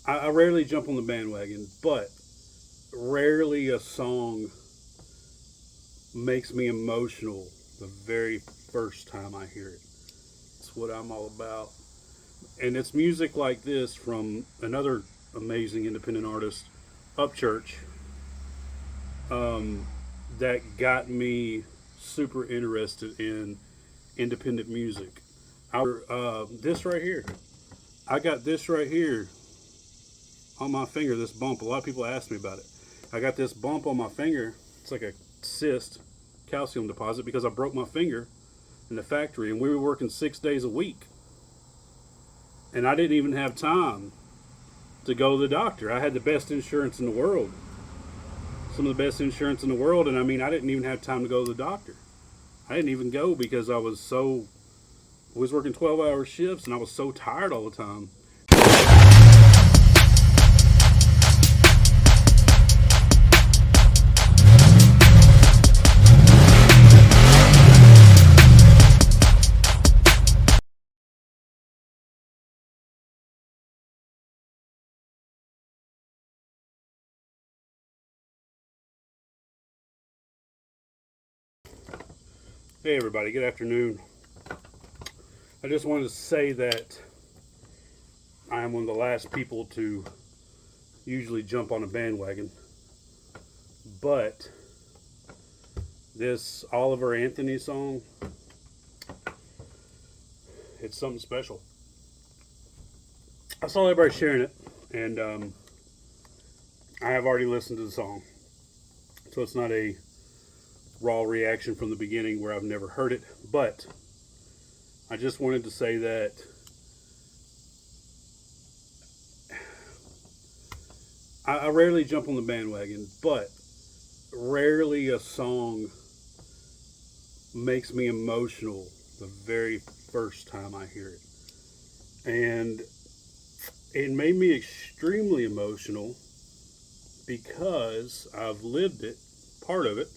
I rarely jump on the bandwagon, but rarely a song makes me emotional the very first time I hear it. It's what I'm all about. And it's music like this from another amazing independent artist, Upchurch, um, that got me super interested in independent music. This right here. I got this right here on my finger, this bump. A lot of people ask me about it. I got this bump on my finger. It's like a cyst, calcium deposit, because I broke my finger in the factory and we were working 6 days a week. And I didn't even have time to go to the doctor. I had the best insurance in the world, some of the best insurance in the world. And I mean, I didn't even have time to go to the doctor. I didn't even go because I was working 12-hour shifts and I was so tired all the time. Hey, everybody, good afternoon. I just wanted to say that I am one of the last people to usually jump on a bandwagon, but this Oliver Anthony song, it's something special. I saw everybody sharing it, and I have already listened to the song, so it's not a raw reaction from the beginning where I've never heard it, but I just wanted to say that I rarely jump on the bandwagon, but rarely a song makes me emotional the very first time I hear it. And it made me extremely emotional because I've lived it, part of it,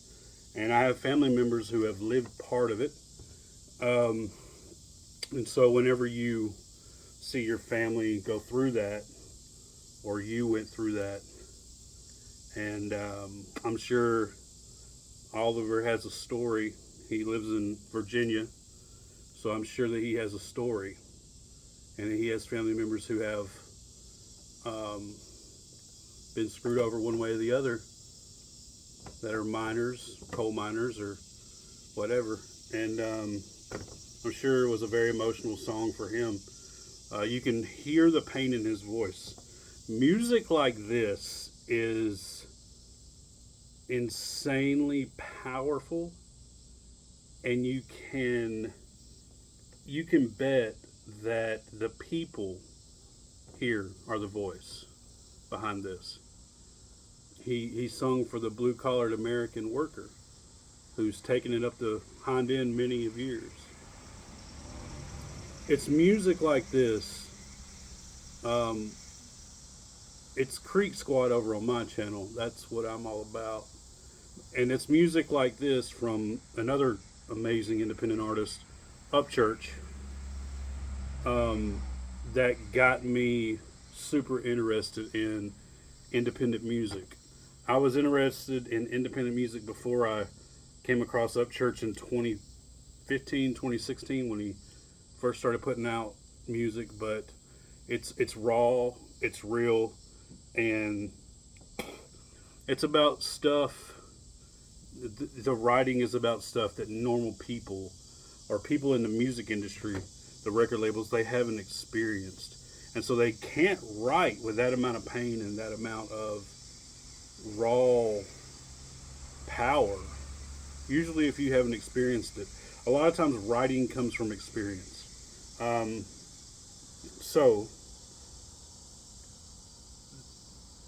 and I have family members who have lived part of it. Um, and so whenever you see your family go through that, or you went through that, and I'm sure Oliver has a story. He lives in Virginia, so I'm sure that he has a story, and he has family members who have um, been screwed over one way or the other, that are miners, coal miners, or whatever. And I'm sure it was a very emotional song for him. You can hear the pain in his voice. Music like this is insanely powerful, and you can bet that the people here are the voice behind this. He sung for the blue collared American worker who's taken it up the hind end many of years. It's music like this. Um, it's Creek Squad over on my channel. That's what I'm all about. And it's music like this from another amazing independent artist, Upchurch, um, that got me super interested in independent music. I was interested in independent music before I came across Upchurch in 2015, 2016 when he first started putting out music, but it's raw, it's real, and it's about stuff. The writing is about stuff that normal people or people in the music industry, the record labels, they haven't experienced, and so they can't write with that amount of pain and that amount of raw power. Usually, if you haven't experienced it, a lot of times writing comes from experience. So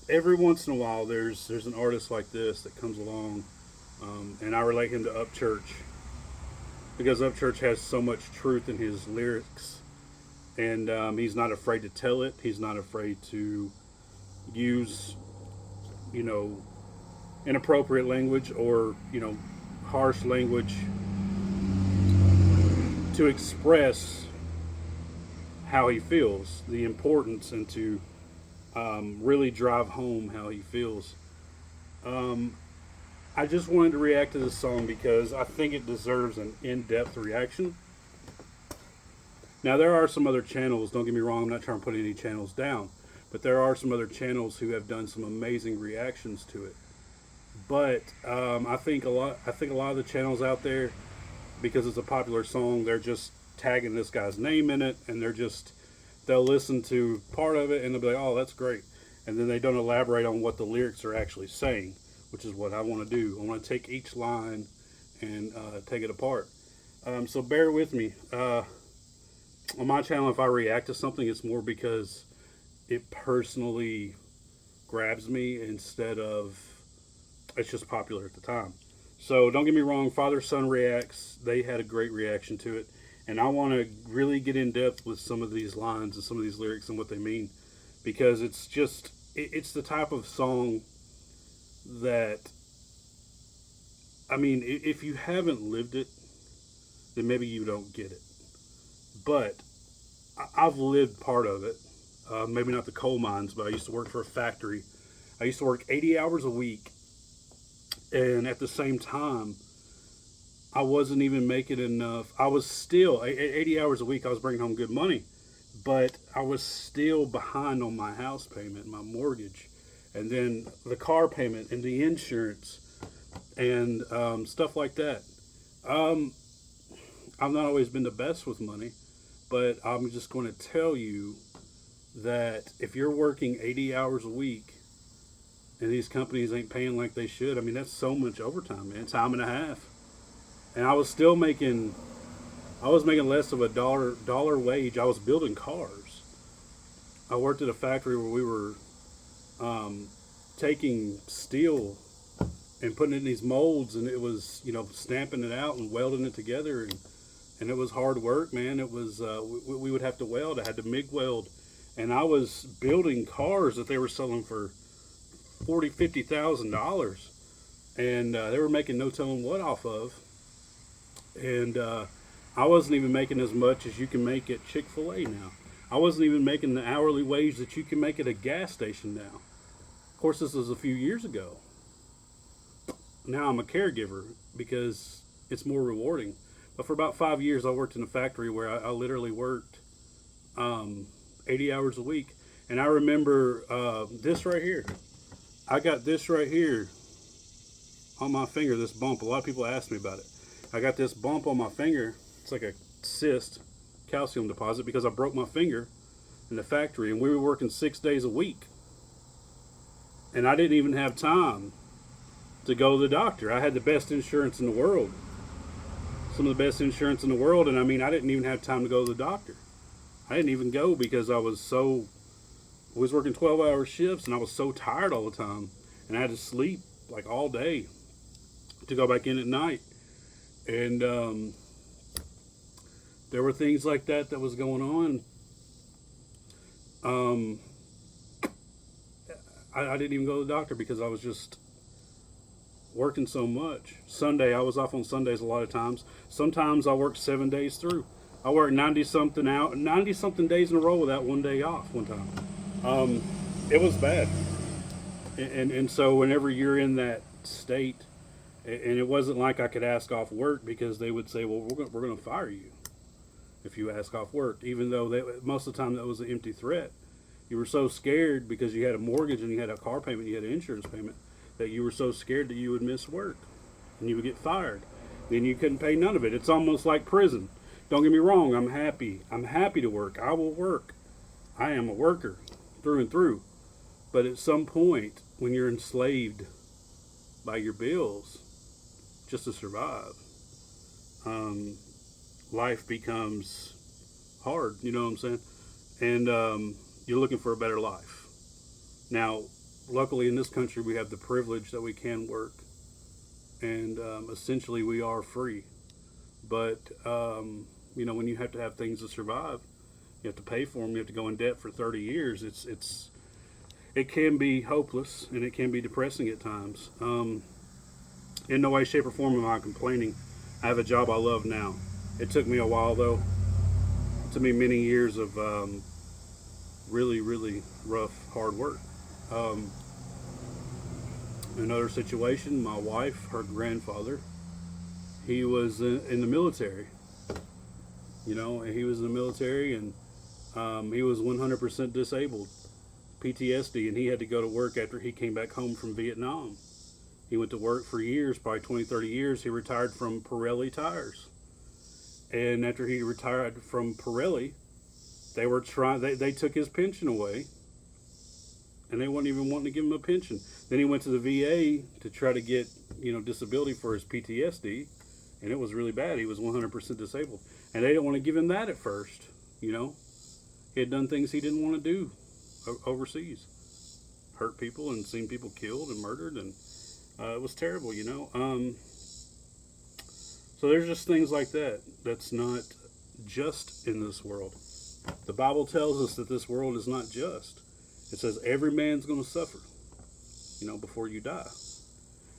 every once in a while, there's an artist like this that comes along, and I relate him to Upchurch because Upchurch has so much truth in his lyrics, and he's not afraid to tell it. He's not afraid to use, you know, inappropriate language or harsh language to express how he feels, the importance, and to really drive home how he feels. Um, I just wanted to react to this song because I think it deserves an in-depth reaction. Now there are some other channels. Don't get me wrong. I'm not trying to put any channels down, but there are some other channels who have done some amazing reactions to it. But I think a lot of the channels out there, because it's a popular song, they're just tagging this guy's name in it, and they'll listen to part of it and they'll be like, "Oh, that's great," and then they don't elaborate on what the lyrics are actually saying, which is what I want to do. I want to take each line and take it apart. So bear with me. On my channel, if I react to something, it's more because it personally grabs me instead of it's just popular at the time. So don't get me wrong, Father Son Reacts, they had a great reaction to it. And I want to really get in depth with some of these lines and some of these lyrics and what they mean. Because it's the type of song that, I mean, if you haven't lived it, then maybe you don't get it. But I've lived part of it. Maybe not the coal mines, but I used to work for a factory. I used to work 80 hours a week. And at the same time, I wasn't even making enough. I was still, at 80 hours a week, I was bringing home good money. But I was still behind on my house payment, my mortgage, and then the car payment and the insurance and stuff like that. I've not always been the best with money, but I'm just going to tell you that if you're working 80 hours a week and these companies ain't paying like they should, I mean, that's so much overtime, man, time and a half. And I was making less of a dollar wage. I was building cars. I worked at a factory where we were taking steel and putting it in these molds, and it was, stamping it out and welding it together, and it was hard work, man. It was we would have to weld. I had to MIG weld, and I was building cars that they were selling for $40,000, $50,000, and they were making no telling what off of, and I wasn't even making as much as you can make at Chick-fil-A now. I wasn't even making the hourly wage that you can make at a gas station now. Of course, this was a few years ago. Now I'm a caregiver because it's more rewarding. But for about 5 years, I worked in a factory where I literally worked 80 hours a week. And I remember this right here. I got this right here on my finger, this bump. A lot of people ask me about it. I got this bump on my finger. It's like a cyst, calcium deposit, because I broke my finger in the factory, and we were working 6 days a week. And I didn't even have time to go to the doctor. I had the best insurance in the world. Some of the best insurance in the world, and I mean, I didn't even have time to go to the doctor. I didn't even go because I was working 12-hour shifts, and I was so tired all the time, and I had to sleep like all day to go back in at night. And there were things like that was going on. I didn't even go to the doctor because I was just working so much. Sunday, I was off on Sundays a lot of times. Sometimes I worked 7 days through. I worked 90 something days in a row without one day off one time. It was bad. And so whenever you're in that state, and it wasn't like I could ask off work, because they would say, well, we're going to fire you if you ask off work, even though most of the time that was an empty threat. You were so scared because you had a mortgage and you had a car payment, you had an insurance payment, that you were so scared that you would miss work and you would get fired. Then you couldn't pay none of it. It's almost like prison. Don't get me wrong, I'm happy. I'm happy to work. I will work. I am a worker through and through. But at some point, when you're enslaved by your bills just to survive, life becomes hard, you know what I'm saying? And you're looking for a better life. Now, luckily in this country, we have the privilege that we can work, and essentially we are free. But when you have to have things to survive, you have to pay for them. You have to go in debt for 30 years. It can be hopeless, and it can be depressing at times. In no way, shape, or form am I complaining. I have a job I love now. It took me a while, though. It took me many years of really, really rough, hard work. Um, Another situation, my wife, her grandfather, he was in the military. You know, he was in the military, and he was 100% disabled, PTSD, and he had to go to work after he came back home from Vietnam. He went to work for years, probably 20, 30 years. He retired from Pirelli tires. And after he retired from Pirelli, they took his pension away, and they weren't even wanting to give him a pension. Then he went to the VA to try to get, disability for his PTSD, and it was really bad. He was 100% disabled, and they didn't want to give him that at first. He had done things he didn't want to do overseas, hurt people and seen people killed and murdered, and it was terrible. So there's just things like that that's not just in this world. The Bible tells us that this world is not just. It says every man's going to suffer, before you die.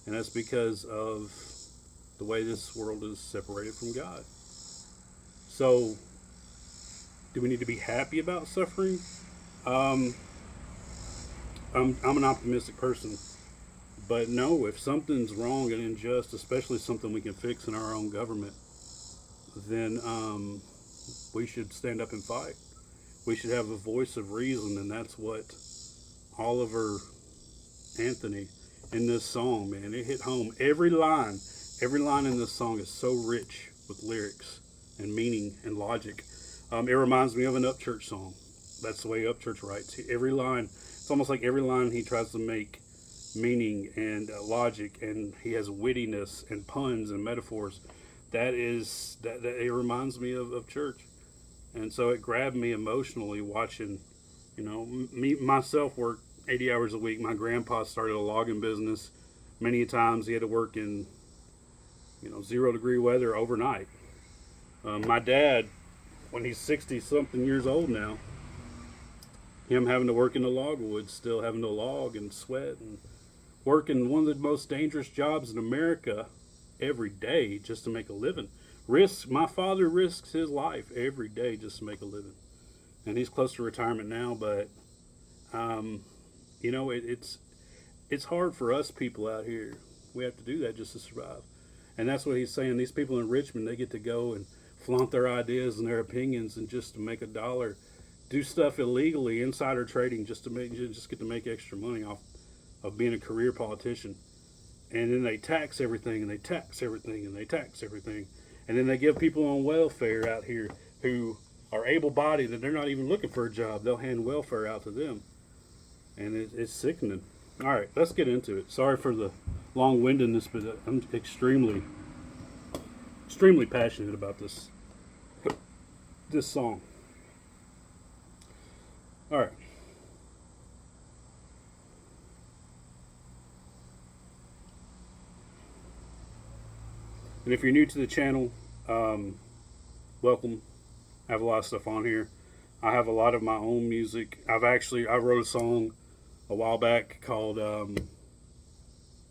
And that's because of the way this world is separated from God. So, do we need to be happy about suffering? I'm an optimistic person. But no, if something's wrong and unjust, especially something we can fix in our own government, then we should stand up and fight. We should have a voice of reason, and that's what Oliver Anthony in this song, man, it hit home. Every line in this song is so rich with lyrics and meaning and logic. It reminds me of an upchurch song. That's the way upchurch writes. Every line, it's almost like every line he tries to make meaning and logic, and he has wittiness and puns and metaphors. That it reminds me of church. And so it grabbed me emotionally watching, me myself work 80 hours a week. My grandpa started a logging business. Many times he had to work in, 0-degree weather overnight. My dad, when he's 60 something years old now, him having to work in the logwood, still having to log and sweat and work in one of the most dangerous jobs in America every day just to make a living. My father risks his life every day just to make a living. And he's close to retirement now, but, it's hard for us people out here. We have to do that just to survive. And that's what he's saying. These people in Richmond, they get to go and flaunt their ideas and their opinions and just to make a dollar, do stuff illegally, insider trading, just get to make extra money off of being a career politician. And then they tax everything, and they tax everything, and they tax everything. And then they give people on welfare out here who are able-bodied and they're not even looking for a job. They'll hand welfare out to them. And it's sickening. All right, let's get into it. Sorry for the long-windedness, but I'm extremely passionate about this song. All right. And if you're new to the channel, welcome. I have a lot of stuff on here. I have a lot of my own music. I wrote a song a while back called, I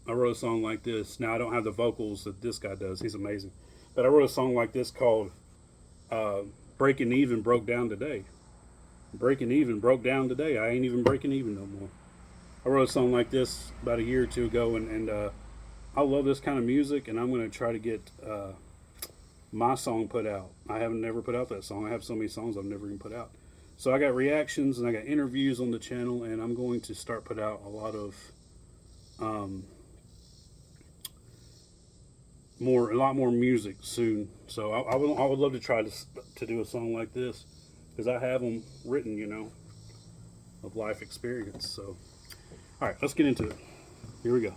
wrote a song like this. Now I don't have the vocals that this guy does. He's amazing. But I wrote a song like this called Breaking Even Broke Down Today. Breaking Even Broke Down Today. I ain't even breaking even no more. I wrote a song like this about a year or two ago, and I love this kind of music, and I'm going to try to get my song put out. I haven't never put out that song. I have so many songs I've never even put out. So I got reactions and I got interviews on the channel, and I'm going to start put out a lot of a lot more music soon. So I would love to try to do a song like this, because I have them written, of life experience. So, all right, let's get into it. Here we go.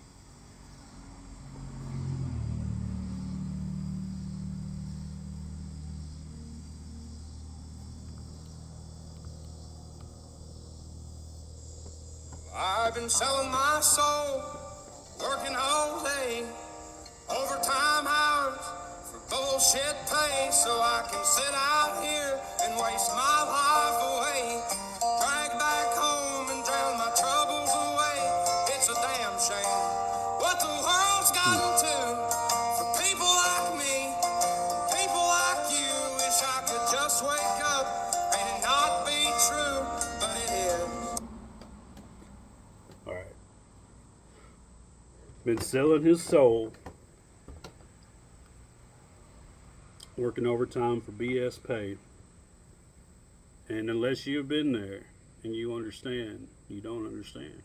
I've been selling my soul, working all day, overtime hours for bullshit pay, so I can sit out here and waste my life away, drag back home and drown my troubles away. It's a damn shame what the world's gotten to for people like me, people like you. Wish I could just wake up and it not be true, but it been selling his soul, working overtime for BS pay. And unless you've been there and you understand, you don't understand.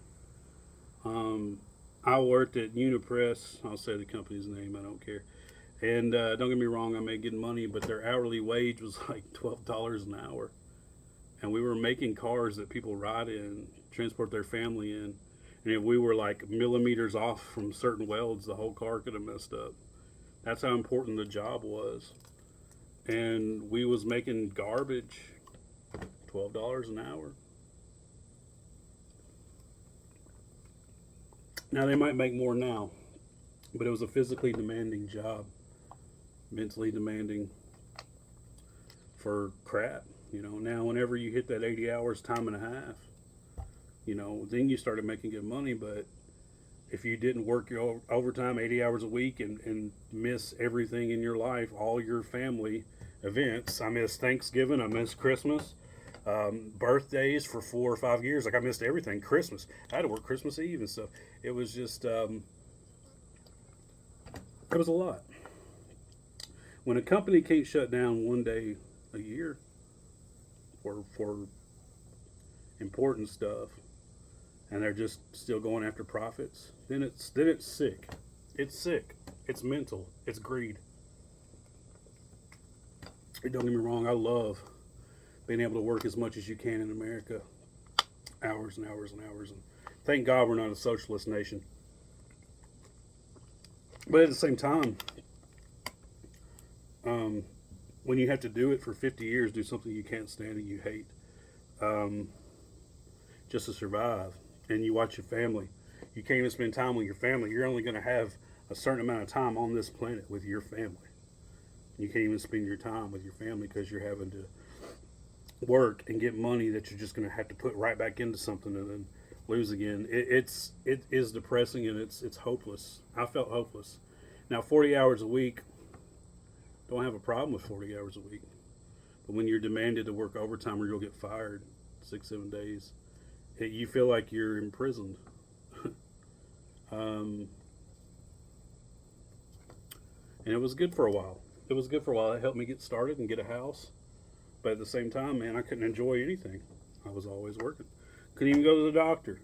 I worked at Unipress. I'll say the company's name. I don't care. And don't get me wrong, I made good money, but their hourly wage was like $12 an hour. And we were making cars that people ride in, transport their family in. And if we were like millimeters off from certain welds, the whole car could have messed up. That's how important the job was. And we was making garbage, $12 an hour. Now they might make more now, but it was a physically demanding job, mentally demanding for crap. Now whenever you hit that 80 hours, time and a half, then you started making good money. But if you didn't work your overtime 80 hours a week and miss everything in your life, all your family events, I missed Thanksgiving, I missed Christmas, birthdays for 4 or 5 years. Like I missed everything. Christmas, I had to work Christmas Eve and stuff. It was just, it was a lot. When a company can't shut down one day a year for important stuff, and they're just still going after profits, then it's sick. It's sick. It's mental. It's greed. Don't get me wrong. I love being able to work as much as you can in America, hours and hours and hours. And thank God we're not a socialist nation. But at the same time, when you have to do it for 50 years, do something you can't stand and you hate, just to survive, and you watch your family, you can't even spend time with your family. You're only going to have a certain amount of time on this planet with your family. You can't even spend your time with your family because you're having to work and get money that you're just going to have to put right back into something and then lose again. It is depressing, and it's hopeless. I felt hopeless. Now 40 hours a week, don't have a problem with 40 hours a week. But when you're demanded to work overtime or you'll get fired 6-7 days, you feel like you're imprisoned. And it was good for a while. It helped me get started and get a house. But at the same time, man, I couldn't enjoy anything. I was always working. Couldn't even go to the doctor.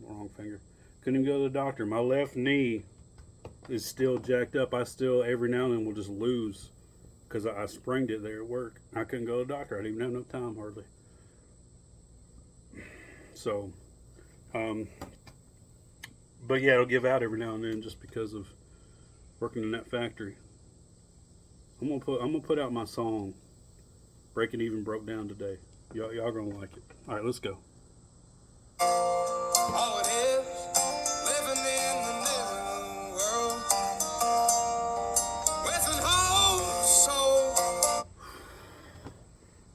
Wrong finger. Couldn't even go to the doctor. My left knee is still jacked up. I still, every now and then, will just lose because I sprained it there at work. I couldn't go to the doctor. I didn't even have enough time, hardly. So, but yeah, it'll give out every now and then just because of working in that factory. I'm gonna put out my song, "Breaking Even Broke Down" today. Y'all gonna like it. All right, let's go. All it is, living in the new world, with an whole soul.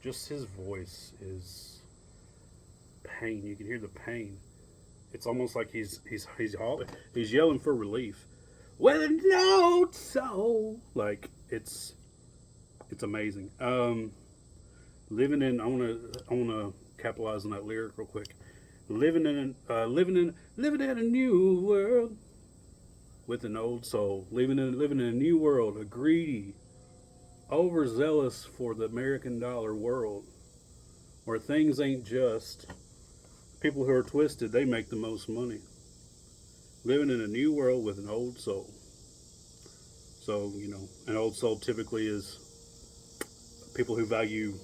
Just his voice is pain. You can hear the pain. It's almost like he's yelling for relief. With an old soul, like it's amazing. Living in, I wanna capitalize on that lyric real quick. Living in a new world with an old soul. Living in a new world, a greedy, overzealous for the American dollar world, where things ain't just. People who are twisted, they make the most money. Living in a new world with an old soul. So, an old soul typically is people who value,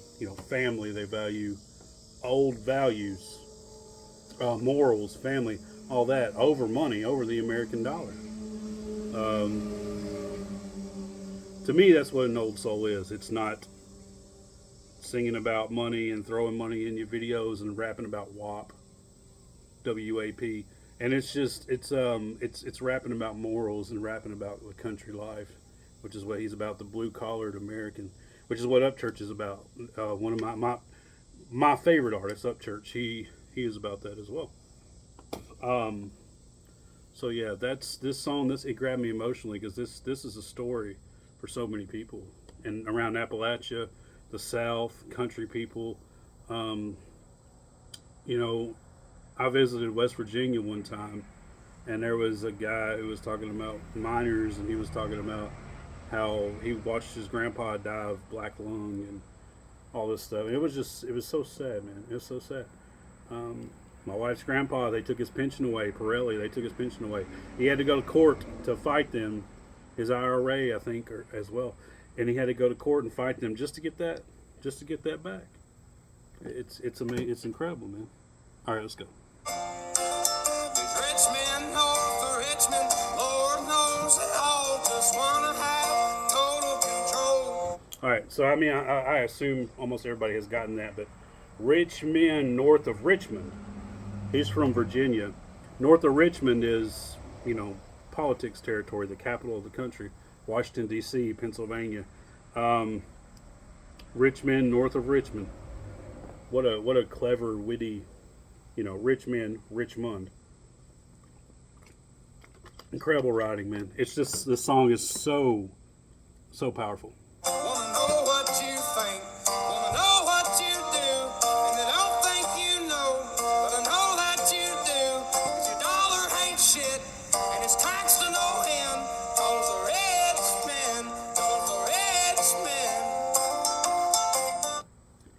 family. They value old values, morals, family, all that over money, over the American dollar. To me, that's what an old soul is. It's not singing about money and throwing money in your videos and rapping about WAP, WAP. And it's just it's rapping about morals and rapping about the country life, which is what he's about, the blue collared American, which is what Upchurch is about. One of my favorite artists, Upchurch, he is about that as well. So yeah, that's this song. It grabbed me emotionally because this is a story for so many people and around Appalachia, the South, country people. I visited West Virginia one time, and there was a guy who was talking about miners, and he was talking about how he watched his grandpa die of black lung and all this stuff. And it was so sad, man. It was so sad. Um, my wife's grandpa, they took his pension away. Pirelli, they took his pension away. He had to go to court to fight them, his IRA, I think, as well. And he had to go to court and fight them just to get that back. It's amazing. It's incredible, man. All right, let's go. These rich men north of Richmond, Lord knows they all just wanna have total control. All right, so I mean, I assume almost everybody has gotten that, but rich men north of Richmond. He's from Virginia. North of Richmond is, politics territory, the capital of the country, Washington D.C., Pennsylvania. Rich men north of Richmond. What a clever, witty, rich men, Richmond. Incredible writing, man. It's just, this song is so powerful. Wanna know what you think, wanna know what you do, and I don't think you know, but I know that you do. 'Cause your dollar ain't shit, and it's taxed to no end. 'Cause the rich men, 'cause the rich men.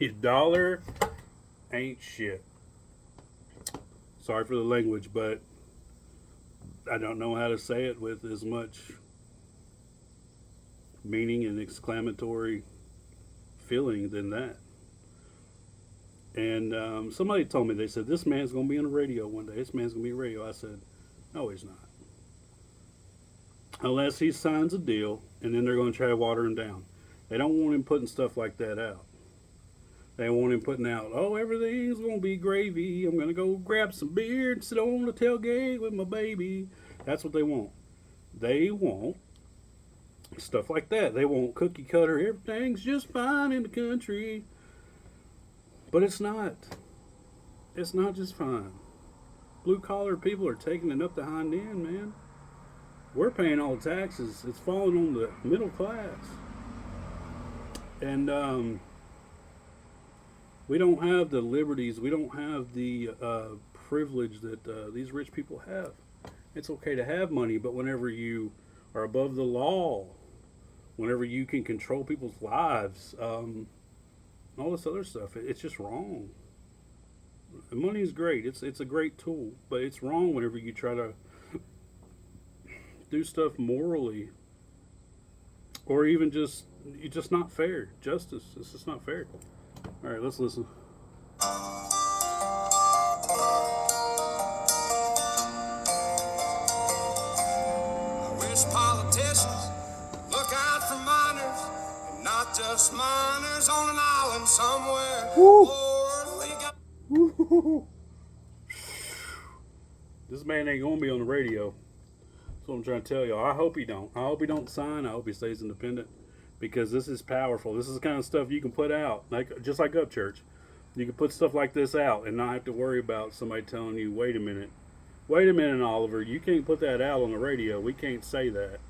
Your dollar ain't shit. Sorry for the language, but I don't know how to say it with as much meaning and exclamatory feeling than that. And somebody told me, they said, this man's going to be on the radio one day. This man's going to be on the radio. I said, no, he's not. Unless he signs a deal, and then they're going to try to water him down. They don't want him putting stuff like that out. They want him putting out, oh, everything's going to be gravy. I'm going to go grab some beer and sit on the tailgate with my baby. That's what they want. They want stuff like that. They want cookie cutter. Everything's just fine in the country. But it's not. It's not just fine. Blue collar people are taking it up the hind end, man. We're paying all the taxes. It's falling on the middle class. And we don't have the liberties. We don't have the privilege that these rich people have. It's okay to have money, but whenever you are above the law, whenever you can control people's lives, all this other stuff, it's just wrong. Money is great. It's a great tool, but it's wrong whenever you try to do stuff morally, or even it's just not fair. Justice, it's just not fair. All right, let's listen. I wish politicians look out for miners, and not just miners on an island somewhere. Woo. Lord, we got. This man ain't gonna be on the radio. That's what I'm trying to tell y'all. I hope he don't. I hope he don't sign. I hope he stays independent, because this is powerful. This is the kind of stuff you can put out, just like Upchurch. You can put stuff like this out and not have to worry about somebody telling you, wait a minute, Oliver, you can't put that out on the radio. We can't say that.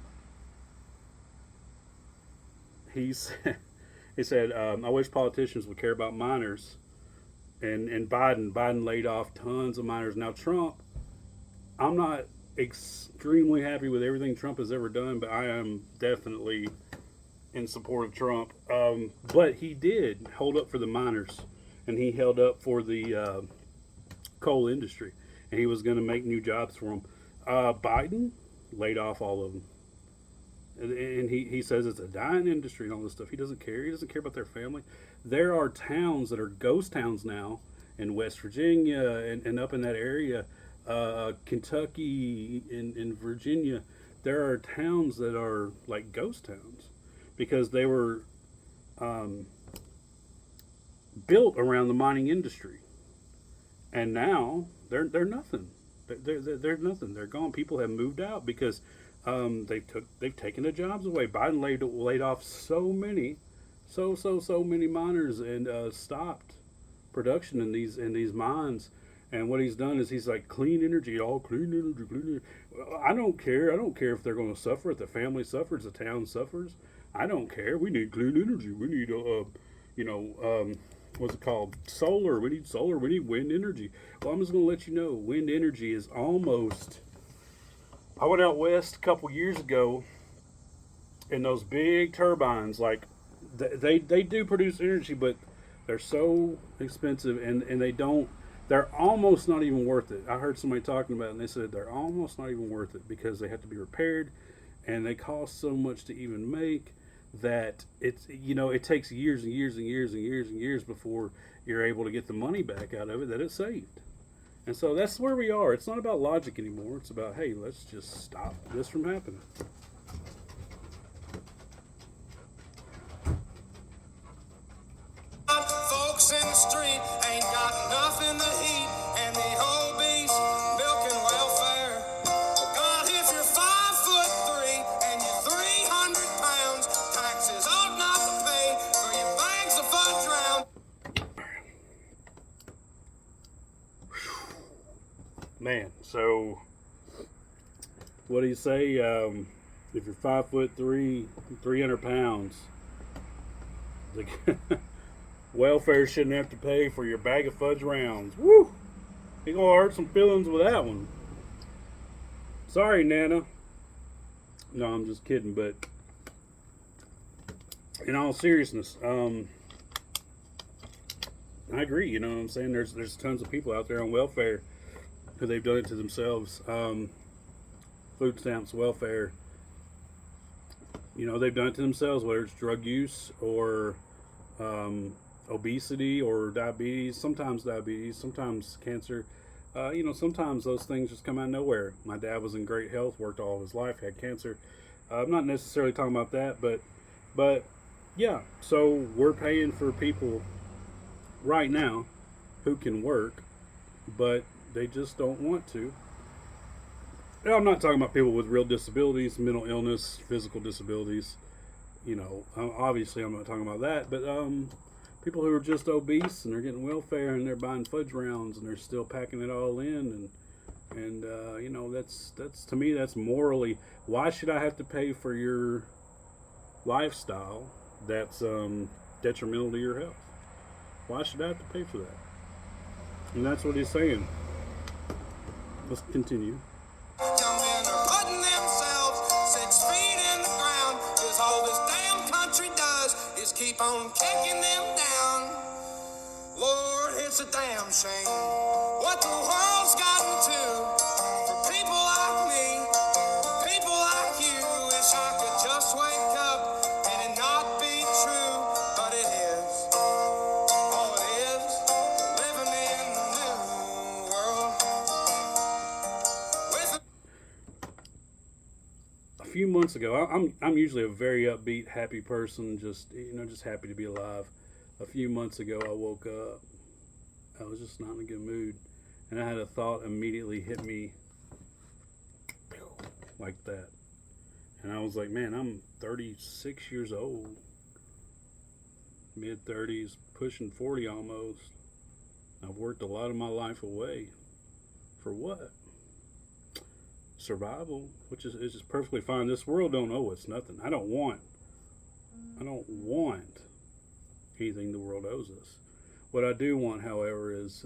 He said, I wish politicians would care about miners. And Biden laid off tons of miners. Now Trump, I'm not extremely happy with everything Trump has ever done, but I am definitely in support of Trump. But he did hold up for the miners, and he held up for the coal industry, and he was going to make new jobs for them. Biden laid off all of them. And he says it's a dying industry and all this stuff. He doesn't care. He doesn't care about their family. There are towns that are ghost towns now in West Virginia and up in that area, Kentucky, in Virginia. There are towns that are like ghost towns because they were built around the mining industry, and now they're nothing. They're nothing. They're gone. People have moved out because they've taken the jobs away. Biden laid off so many miners and stopped production in these mines. And what he's done is he's like, clean energy, all clean energy. I don't care. I don't care if they're going to suffer, if the family suffers, the town suffers. I don't care. We need clean energy. We need what's it called? Solar. We need solar. We need wind energy. Well, I'm just going to let you know, wind energy is almost I went out west a couple years ago, and those big turbines, like they do produce energy, but they're so expensive, and they don't. They're almost not even worth it. I heard somebody talking about it, and they said they're almost not even worth it because they have to be repaired, and they cost so much to even make that it takes years and years and years and years and years before you're able to get the money back out of it that it saved. And so that's where we are. It's not about logic anymore. It's about, hey, let's just stop this from happening. Folks in the street ain't got nothing to eat, and the obese milking welfare. Well, God, if you're 5'3" and you're 300 pounds, taxes ought not to pay for your bags of fudge round. Man, so what do you say? If you're 5'3", 300 pounds, the welfare shouldn't have to pay for your bag of fudge rounds. Woo! You're gonna hurt some feelings with that one. Sorry, Nana. No, I'm just kidding. But in all seriousness, I agree. You know what I'm saying? There's tons of people out there on welfare who they've done it to themselves. Food stamps, welfare. You know, they've done it to themselves, whether it's drug use or obesity or diabetes, sometimes cancer. Sometimes those things just come out of nowhere. My dad was in great health, worked all of his life, had cancer. I'm not necessarily talking about that, but yeah. So we're paying for people right now who can work, but they just don't want to. Now, I'm not talking about people with real disabilities, mental illness, physical disabilities. Obviously I'm not talking about that, but people who are just obese and they're getting welfare and they're buying fudge rounds and they're still packing it all in, and that's to me, that's morally. Why should I have to pay for your lifestyle that's detrimental to your health? Why should I have to pay for that? And that's what he's saying. Let's continue. Young men are putting themselves 6 feet in the ground, 'cause all this damn country does is keep on kicking them down. Lord, it's a damn shame what the world's gotten to. For people like me, people like you, wish I could just wake up and it not be true, but it is. All it is, living in the new world. With A few months ago, I'm usually a very upbeat, happy person, just happy to be alive. A few months ago, I woke up. I was just not in a good mood, and I had a thought immediately hit me like that, and I was like, man, I'm 36 years old, mid 30s, pushing 40 almost. I've worked a lot of my life away for what? Survival, which is just perfectly fine. This world don't owe us nothing. I don't want anything the world owes us. What I do want, however, is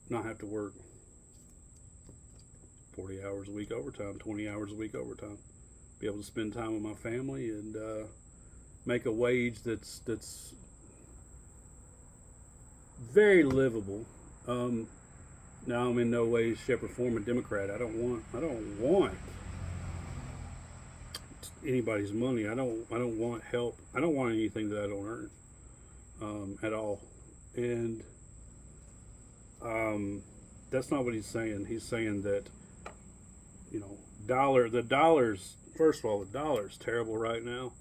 not have to work 40 hours a week overtime, 20 hours a week overtime. Be able to spend time with my family and make a wage that's very livable. Now, I'm in no way, shape, or form a Democrat. I don't want anybody's money. I don't want help. I don't want anything that I don't earn at all. And that's not what he's saying. He's saying that the dollar's, first of all, the dollar's terrible right now.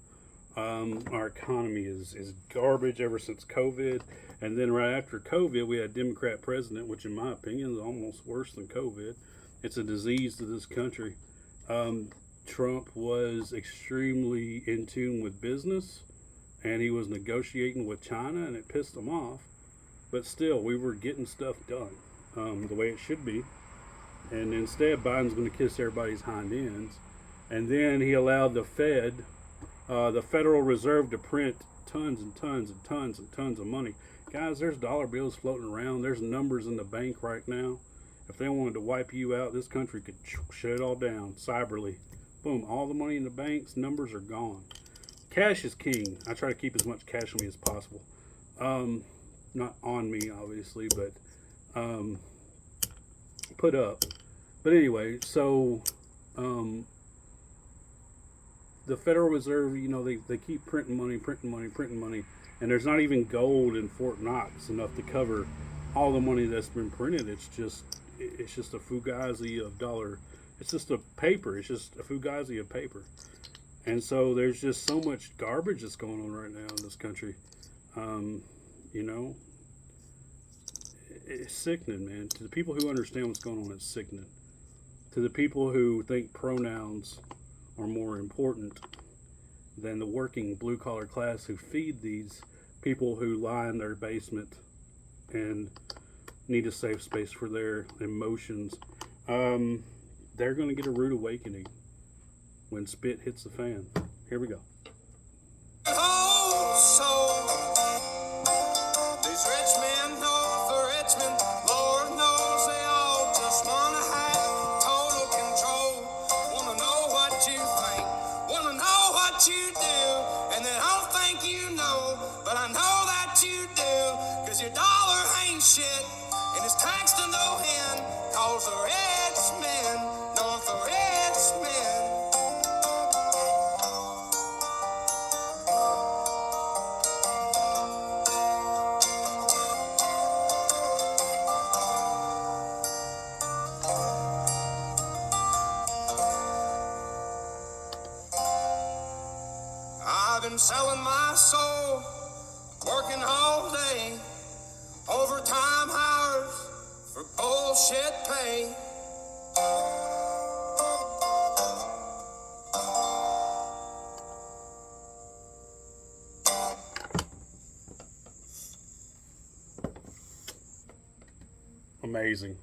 Our economy is garbage ever since COVID. And then right after COVID, we had a Democrat president, which in my opinion is almost worse than COVID. It's a disease to this country. Trump was extremely in tune with business, and he was negotiating with China, and it pissed him off. But still, we were getting stuff done the way it should be. And instead, Biden's going to kiss everybody's hind ends. And then he allowed the Federal Reserve, to print tons and tons and tons and tons of money. Guys, there's dollar bills floating around. There's numbers in the bank right now. If they wanted to wipe you out, this country could shut it all down cyberly. Boom, all the money in the banks, numbers are gone. Cash is king. I try to keep as much cash on me as possible. Not on me, obviously, but put up. But anyway, so the Federal Reserve, they keep printing money, and there's not even gold in Fort Knox enough to cover all the money that's been printed. It's just a fugazi of dollar. It's just a paper. It's just a fugazi of paper. And so there's just so much garbage that's going on right now in this country. It's sickening, man. To the people who understand what's going on, it's sickening. To the people who think pronouns are more important than the working blue-collar class who feed these people who lie in their basement and need a safe space for their emotions, they're going to get a rude awakening when spit hits the fan. Here we go. Oh, so these rich men north of Richmond, Lord knows they all just want to have total control. Want to know what you think, want to know what you do, and they don't think you know, but I know that you do, because your dollar ain't shit, and it's taxed to no end, cause the rich men north of Richmond. I've been selling my soul, working all day, overtime hours for bullshit pay. Amazing.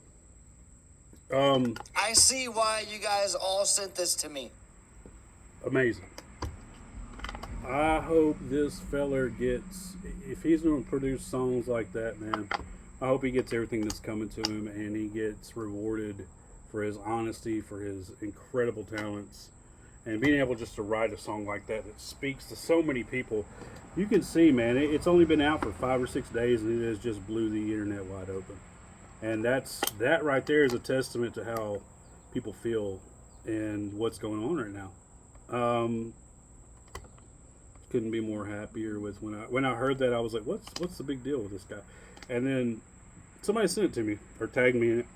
I see why you guys all sent this to me. Amazing. I hope this feller gets, if he's going to produce songs like that, man, I hope he gets everything that's coming to him and he gets rewarded for his honesty, for his incredible talents, and being able just to write a song like that that speaks to so many people. You can see, man, it's only been out for 5 or 6 days and it has just blew the internet wide open. And that right there is a testament to how people feel and what's going on right now. Couldn't be more happier with when I heard that. I was like, what's the big deal with this guy? And then somebody sent it to me or tagged me in it,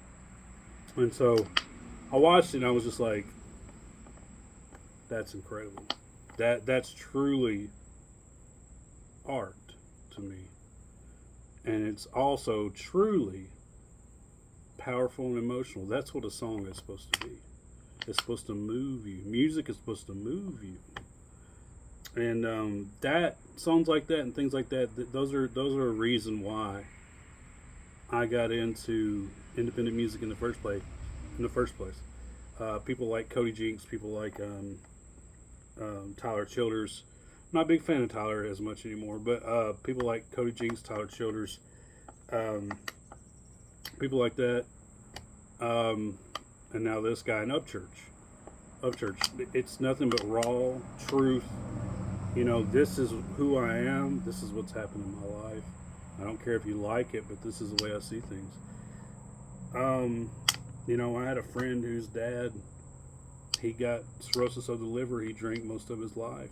and so I watched it and I was just like, that's incredible. That's truly art to me, and it's also truly powerful and emotional. That's what a song is supposed to be. It's supposed to move you. Music is supposed to move you. And that songs like that and things like that, those are a reason why I got into independent music in the first place. People like Cody Jinks, people like Tyler Childers. I'm not a big fan of Tyler as much anymore, but people like Cody Jinks, Tyler Childers, people like that, and now this guy in Upchurch. It's nothing but raw truth. This is who I am. This is what's happened in my life. I don't care if you like it, but this is the way I see things. I had a friend whose dad, he got cirrhosis of the liver. He drank most of his life,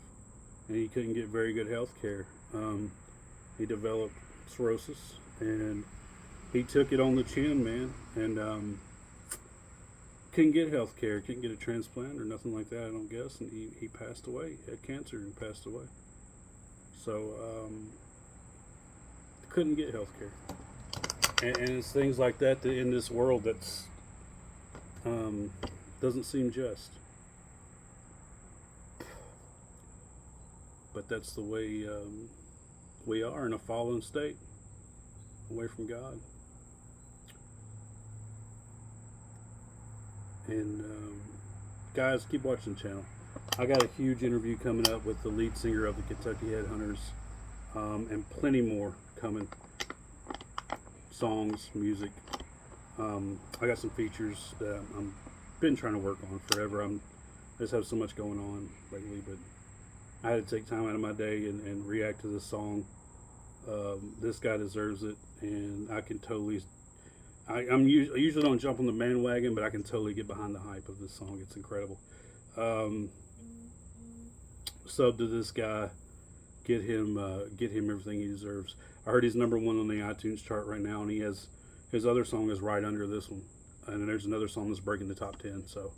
and he couldn't get very good health care. He developed cirrhosis, and he took it on the chin, man, and couldn't get health care, couldn't get a transplant or nothing like that, I don't guess, and he passed away. He had cancer and passed away. So couldn't get health care, and it's things like that in this world that's doesn't seem just, but that's the way we are in a fallen state, away from God. And guys, keep watching the channel. I got a huge interview coming up with the lead singer of the Kentucky Headhunters, and plenty more coming. Songs, music. I got some features that I'm been trying to work on forever. I just have so much going on lately, but I had to take time out of my day and react to this song. This guy deserves it, and I can totally. I usually don't jump on the bandwagon, but I can totally get behind the hype of this song. It's incredible. Sub to this guy, get him everything he deserves. I heard he's #1 on the iTunes chart right now, and he has his other song is right under this one, and there's another song that's breaking the top 10. So,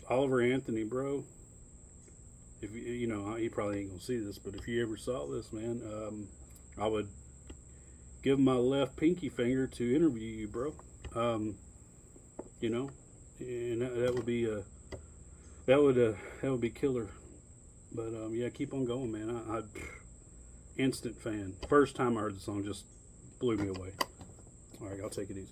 Oliver Anthony, bro. If you know, he probably ain't gonna see this, but if you ever saw this, man, I would give my left pinky finger to interview you, bro. You know, and that would be that would be killer. But yeah, keep on going, man. I instant fan. First time I heard the song, just blew me away. All right, I'll take it easy.